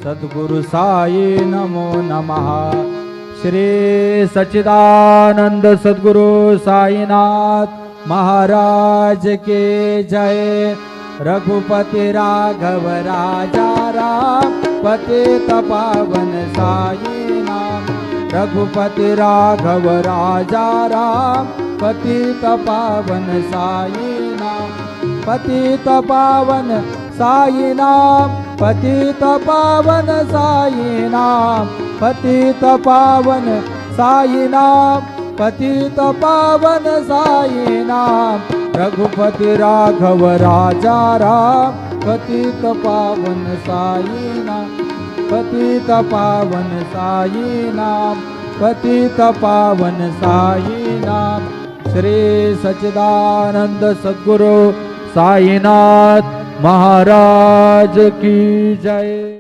सद्गुरु साई नमो नमः। श्री सच्चिदानंद सद्गुरु साईनाथ महाराज के जय। रघुपति राघव राजा राम पतित पावन साई नाम। रघुपति राघव राजा राम पतित पावन साई नाम। पतित पावन साई नाम। पतित पावन साई नाम। पतित पावन साई नाम। पतित पावन साई नाम। रघुपति राघव राजा राम पतित पावन साई नाम। पतित पावन साई नाम। पतित पावन साई नाम। श्री सच्चिदानंद सद्गुरु साईनाथ महाराज की जय।